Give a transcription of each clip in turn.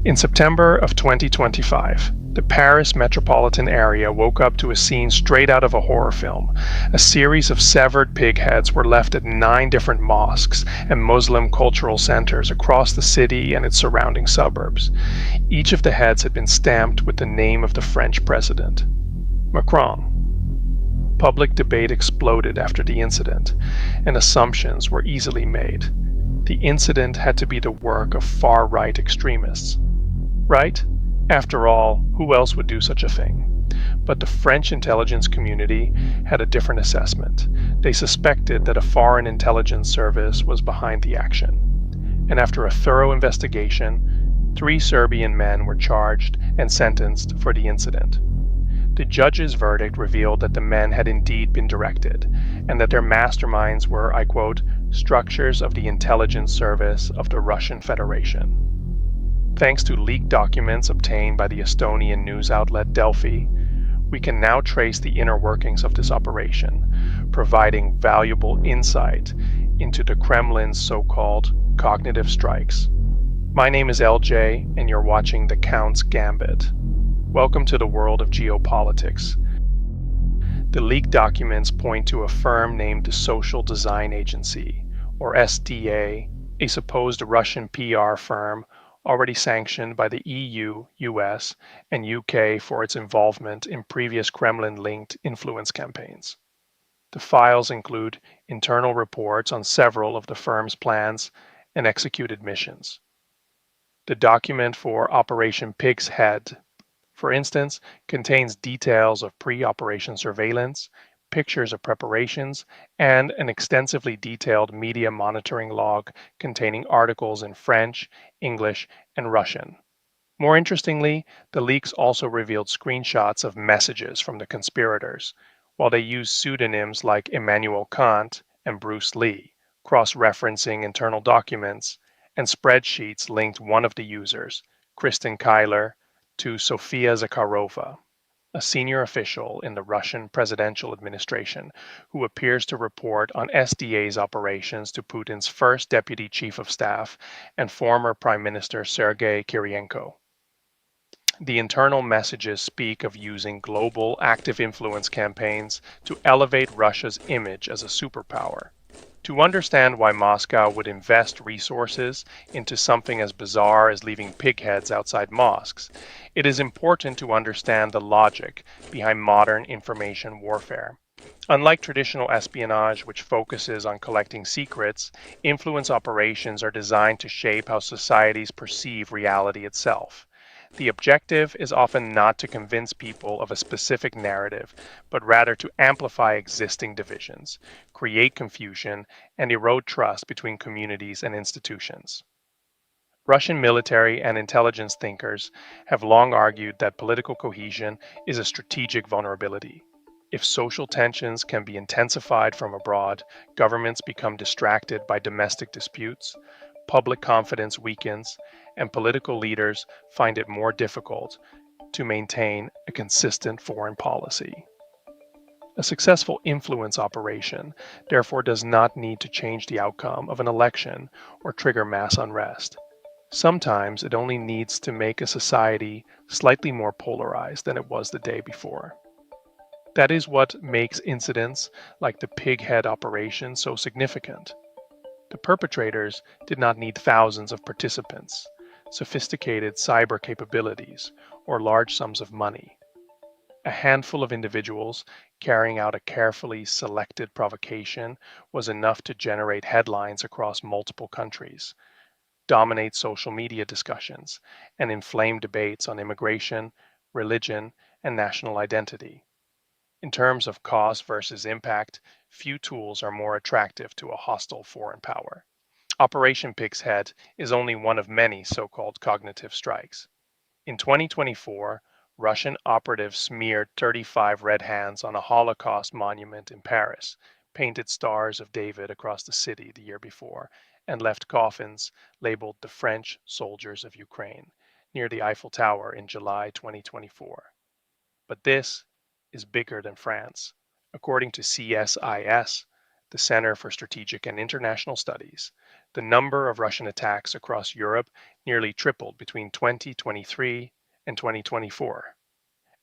In September of 2025, the Paris metropolitan area woke up to a scene straight out of a horror film. A series of severed pig heads were left at 9 different mosques and Muslim cultural centers across the city and its surrounding suburbs. Each of the heads had been stamped with the name of the French president, Macron. Public debate exploded after the incident, and assumptions were easily made. The incident had to be the work of far-right extremists. Right? After all, who else would do such a thing? But the French intelligence community had a different assessment. They suspected that a foreign intelligence service was behind the action. And after a thorough investigation, 3 Serbian men were charged and sentenced for the incident. The judge's verdict revealed that the men had indeed been directed, and that their masterminds were, I quote, structures of the intelligence service of the Russian Federation. Thanks to leaked documents obtained by the Estonian news outlet Delphi, we can now trace the inner workings of this operation, providing valuable insight into the Kremlin's so-called cognitive strikes. My name is LJ, and you're watching The Count's Gambit. Welcome to the world of geopolitics. The leaked documents point to a firm named the Social Design Agency, or SDA, a supposed Russian PR firm already sanctioned by the EU, US, and UK for its involvement in previous Kremlin-linked influence campaigns. The files include internal reports on several of the firm's plans and executed missions. The document for Operation Pig's Head, for instance, contains details of pre-operation surveillance, pictures of preparations, and an extensively detailed media monitoring log containing articles in French, English, and Russian. More interestingly, the leaks also revealed screenshots of messages from the conspirators, while they used pseudonyms like Immanuel Kant and Bruce Lee, cross-referencing internal documents, and spreadsheets linked one of the users, Kristen Kyler, to Sofia Zakharova, a senior official in the Russian presidential administration who appears to report on SDA's operations to Putin's first deputy chief of staff and former Prime Minister Sergei Kirienko. The internal messages speak of using global active influence campaigns to elevate Russia's image as a superpower. To understand why Moscow would invest resources into something as bizarre as leaving pig heads outside mosques, it is important to understand the logic behind modern information warfare. Unlike traditional espionage, which focuses on collecting secrets, influence operations are designed to shape how societies perceive reality itself. The objective is often not to convince people of a specific narrative, but rather to amplify existing divisions, create confusion, and erode trust between communities and institutions. Russian military and intelligence thinkers have long argued that political cohesion is a strategic vulnerability. If social tensions can be intensified from abroad, governments become distracted by domestic disputes, public confidence weakens, and political leaders find it more difficult to maintain a consistent foreign policy. A successful influence operation, therefore, does not need to change the outcome of an election or trigger mass unrest. Sometimes it only needs to make a society slightly more polarized than it was the day before. That is what makes incidents like the pig head operation so significant. The perpetrators did not need thousands of participants, sophisticated cyber capabilities, or large sums of money. A handful of individuals carrying out a carefully selected provocation was enough to generate headlines across multiple countries, dominate social media discussions, and inflame debates on immigration, religion, and national identity. In terms of cost versus impact, few tools are more attractive to a hostile foreign power. Operation Pig's Head is only one of many so-called cognitive strikes. In 2024, Russian operatives smeared 35 red hands on a Holocaust monument in Paris, painted stars of David across the city the year before, and left coffins labeled the French soldiers of Ukraine near the Eiffel Tower in July 2024. But this is bigger than France. According to CSIS, the Center for Strategic and International Studies, The number of Russian attacks across Europe nearly tripled between 2023 and 2024.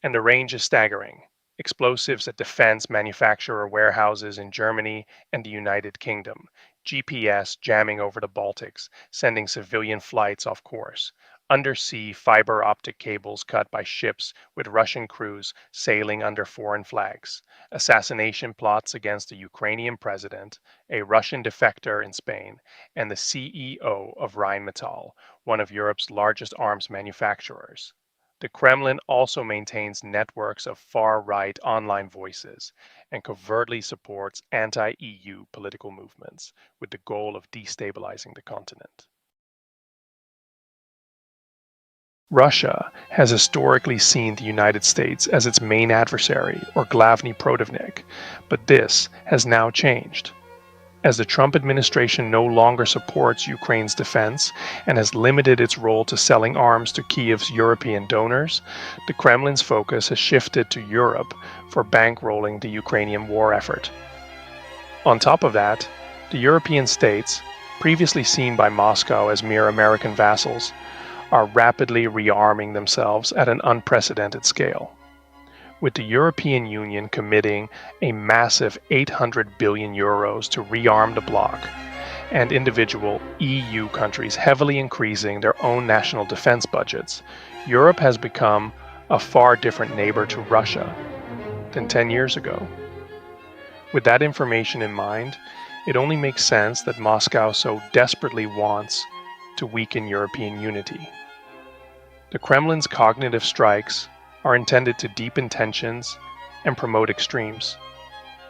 And the range is staggering. Explosives at defense manufacturer warehouses in Germany and the United Kingdom, GPS jamming over the Baltics, sending civilian flights off course, undersea fiber optic cables cut by ships with Russian crews sailing under foreign flags, assassination plots against the Ukrainian president, a Russian defector in Spain, and the CEO of Rheinmetall, one of Europe's largest arms manufacturers. The Kremlin also maintains networks of far-right online voices and covertly supports anti-EU political movements with the goal of destabilizing the continent. Russia has historically seen the United States as its main adversary, or glavny protivnik, but this has now changed. As the Trump administration no longer supports Ukraine's defense and has limited its role to selling arms to Kiev's European donors, the Kremlin's focus has shifted to Europe for bankrolling the Ukrainian war effort. On top of that, the European states, previously seen by Moscow as mere American vassals, are rapidly rearming themselves at an unprecedented scale, with the European Union committing a massive 800 billion euros to rearm the bloc, and individual EU countries heavily increasing their own national defense budgets. Europe has become a far different neighbor to Russia than 10 years ago. With that information in mind, it only makes sense that Moscow so desperately wants to weaken European unity. The Kremlin's cognitive strikes are intended to deepen tensions and promote extremes.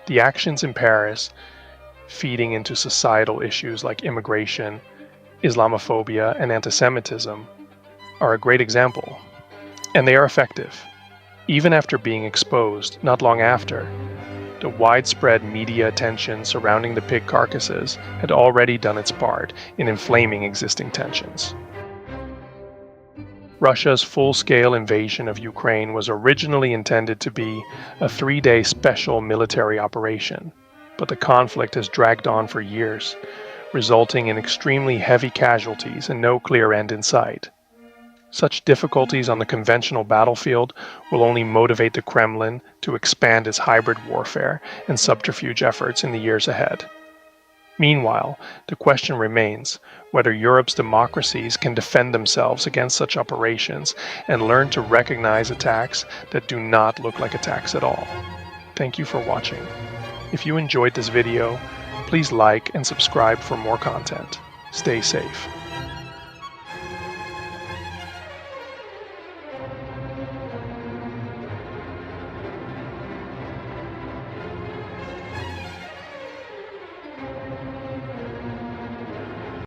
The actions in Paris, feeding into societal issues like immigration, Islamophobia, and anti-Semitism, are a great example. And they are effective. Even after being exposed not long after, the widespread media attention surrounding the pig carcasses had already done its part in inflaming existing tensions. Russia's full-scale invasion of Ukraine was originally intended to be a 3-day special military operation, but the conflict has dragged on for years, resulting in extremely heavy casualties and no clear end in sight. Such difficulties on the conventional battlefield will only motivate the Kremlin to expand its hybrid warfare and subterfuge efforts in the years ahead. Meanwhile, the question remains whether Europe's democracies can defend themselves against such operations and learn to recognize attacks that do not look like attacks at all. Thank you for watching. If you enjoyed this video, please like and subscribe for more content. Stay safe.